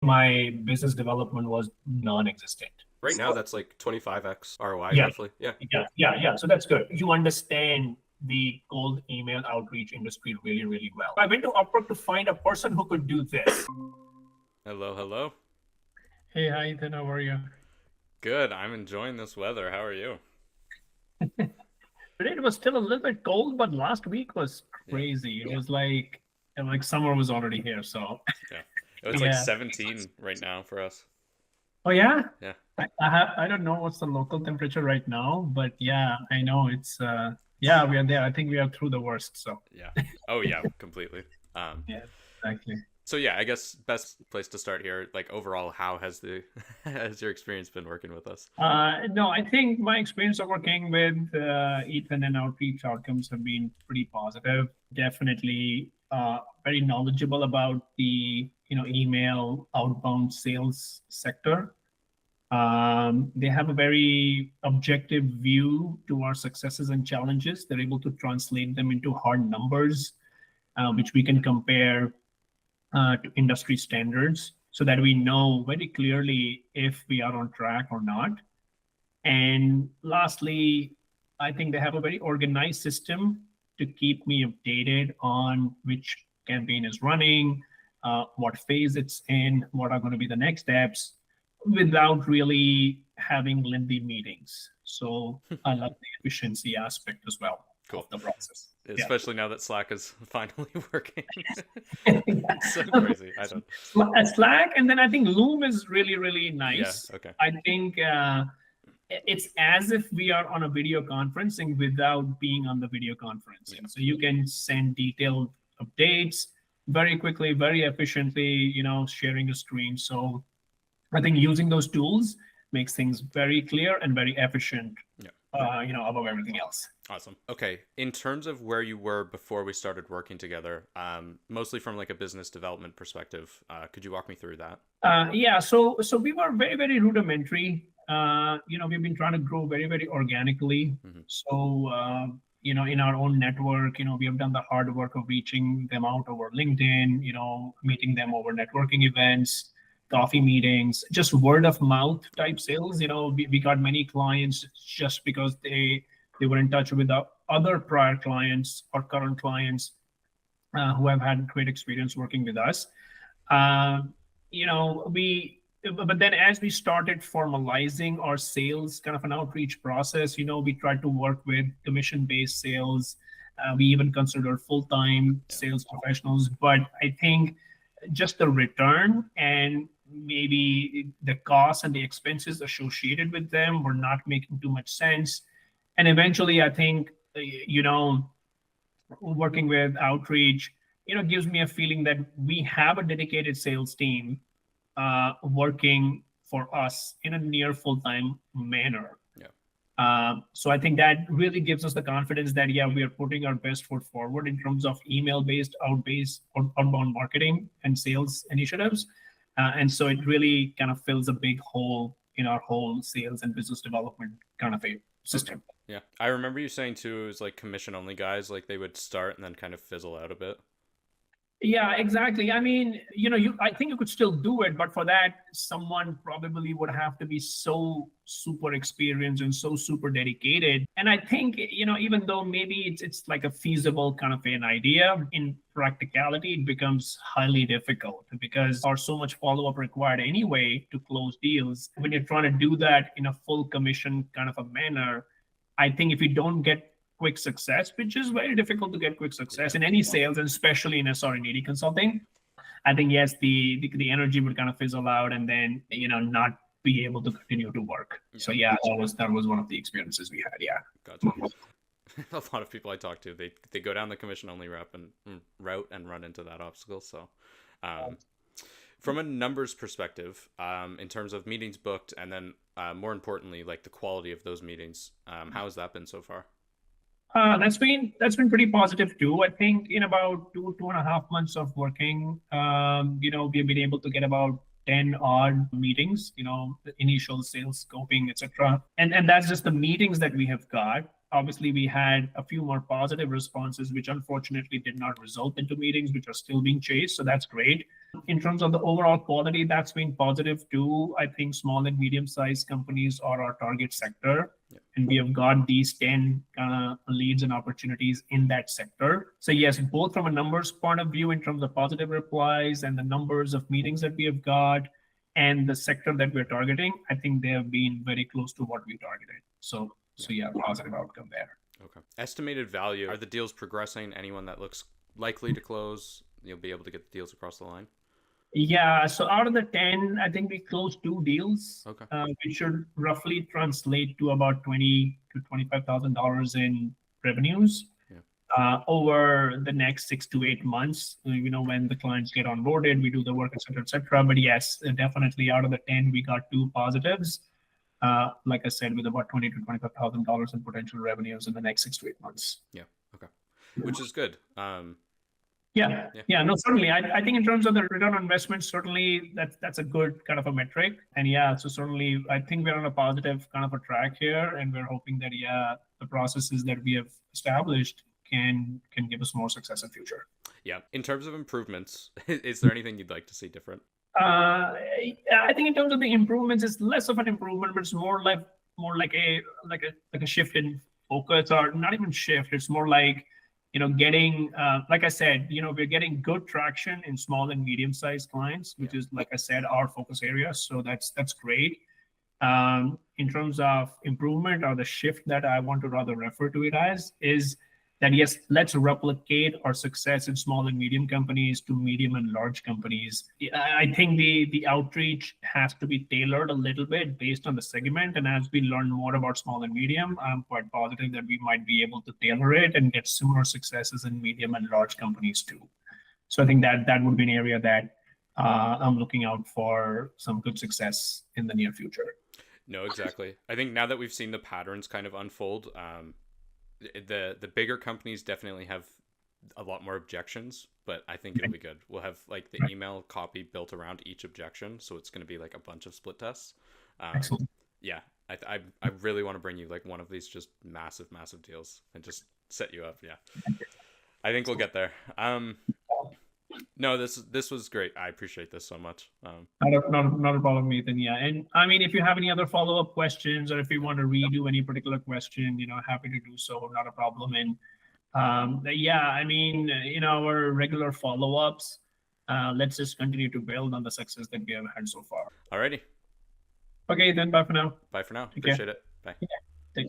my business development was non-existent. Right now, that's like 25x ROI Yeah, roughly. Yeah. yeah. So that's good. You understand the cold email outreach industry really, really well. I went to Upwork to find a person who could do this. Hello, hello. Hey, hi Ethan, how are you? Good. I'm enjoying this weather. How are you? Today it was still a little bit cold, but last week was Yeah. crazy. It was like summer was already here. So Yeah. It's like yeah. 17 right now for us. Oh yeah. Yeah. I don't know what's the local temperature right now, but yeah, I know it's yeah, we are there. I think we are through the worst. So Yeah. Oh yeah, completely. Um, yeah, exactly. so yeah, I guess best place to start here, like overall, how has the has your experience been working with us? No, I think my experience of working with Ethan and outreach outcomes have been pretty positive. Definitely very knowledgeable about the email outbound sales sector. They have a very objective view to our successes and challenges. They're able to translate them into hard numbers, which we can compare to industry standards so that we know very clearly if we are on track or not. And lastly, I think they have a very organized system to keep me updated on which campaign is running, what phase it's in, what are going to be the next steps without really having lengthy meetings. So I love the efficiency aspect as well Cool. of the process. Yeah. Especially now that Slack is finally working. Yeah. It's so crazy. I don't. Slack, and then I think Loom is really, really nice. Yeah. Okay. I think it's as if we are on a video conferencing without being on the video conferencing. Yeah. So you can send detailed updates very quickly, very efficiently, sharing a screen. So I think using those tools makes things very clear and very efficient, Yeah. above everything else. Awesome. Okay. In terms of where you were before we started working together, mostly from like a business development perspective, could you walk me through that? Yeah, so we were very, very rudimentary. We've been trying to grow very, very organically. Mm-hmm. So, in our own network, we have done the hard work of reaching them out over LinkedIn, meeting them over networking events, coffee meetings, just word of mouth type sales. We got many clients just because they were in touch with the other prior clients or current clients who have had great experience working with us. But then as we started formalizing our sales kind of an outreach process, we tried to work with commission-based sales. We even considered full-time sales professionals, but I think just the return and maybe the costs and the expenses associated with them were not making too much sense. And eventually, I think, working with outreach, gives me a feeling that we have a dedicated sales team working for us in a near full-time manner. So I think that really gives us the confidence that, yeah, we are putting our best foot forward in terms of email-based, outbound marketing and sales initiatives. And so it really kind of fills a big hole in our whole sales and business development kind of a system. Yeah. I remember you saying too, it was like commission only guys, like they would start and then kind of fizzle out a bit. Yeah, exactly. I mean, I think you could still do it, but for that, someone probably would have to be so super experienced and so super dedicated. And I think, even though maybe it's like a feasible kind of an idea, in practicality, it becomes highly difficult because there's so much follow-up required anyway to close deals. When you're trying to do that in a full commission kind of a manner, I think if you don't get quick success, which is very difficult to get quick success in any sales, and especially in SR and AD consulting, I think, yes, the energy would kind of fizzle out and then, not be able to continue to work. Yeah. So yeah, that was one of the experiences we had. Yeah. Gotcha. A lot of people I talk to, they go down the commission only route and run into that obstacle. So from a numbers perspective, in terms of meetings booked, and then more importantly, like the quality of those meetings, how has that been so far? That's been pretty positive too. I think in about 2.5 months of working, we've been able to get about 10 odd meetings, the initial sales scoping, etc. And that's just the meetings that we have got. Obviously, we had a few more positive responses, which unfortunately did not result into meetings, which are still being chased. So that's great. In terms of the overall quality, that's been positive too. I think small and medium-sized companies are our target sector. Yeah. And we have got these 10 leads and opportunities in that sector. So yes, both from a numbers point of view in terms of positive replies and the numbers of meetings that we have got and the sector that we're targeting, I think they have been very close to what we targeted. So yeah, positive outcome there. Okay. Estimated value. Are the deals progressing? Anyone that looks likely to close, you'll be able to get the deals across the line? Yeah, so out of the 10, I think we closed 2 deals, Okay. which should roughly translate to about $20,000 to $25,000 in revenues over the next 6 to 8 months. When the clients get onboarded, we do the work, et cetera, et cetera. But yes, definitely out of the 10, we got 2 positives. Like I said, with about $20,000 to $25,000 in potential revenues in the next 6 to 8 months. Yeah. Okay. Which is good. No, certainly. I think in terms of the return on investment, certainly that's a good kind of a metric. And so certainly I think we're on a positive kind of a track here, and we're hoping that the processes that we have established can give us more success in future. Yeah. In terms of improvements, is there anything you'd like to see different? I think in terms of the improvements, it's less of an improvement, but it's more like a shift in focus, or not even shift. It's more like getting, like I said, we're getting good traction in small and medium-sized clients, which is, like I said, our focus area. So that's great. In terms of improvement, or the shift that I want to rather refer to it as, is that yes, let's replicate our success in small and medium companies to medium and large companies. I think the outreach has to be tailored a little bit based on the segment. And as we learn more about small and medium, I'm quite positive that we might be able to tailor it and get similar successes in medium and large companies too. So I think that would be an area that I'm looking out for some good success in the near future. No, exactly. I think now that we've seen the patterns kind of unfold, the bigger companies definitely have a lot more objections, but I think it'll be good. We'll have like the email copy built around each objection, so it's going to be like a bunch of split tests. Excellent. Yeah, I really want to bring you like one of these just massive deals and just set you up. Yeah, I think we'll get there. No, this was great. I appreciate this so much. Not a problem, Ethan. Yeah, and I mean, if you have any other follow-up questions, or if you want to redo any particular question, happy to do so. Not a problem. And I mean, our regular follow-ups. Let's just continue to build on the success that we have had so far. Alrighty. Okay, then bye for now. Bye for now. Take care. Appreciate it. Bye. Yeah.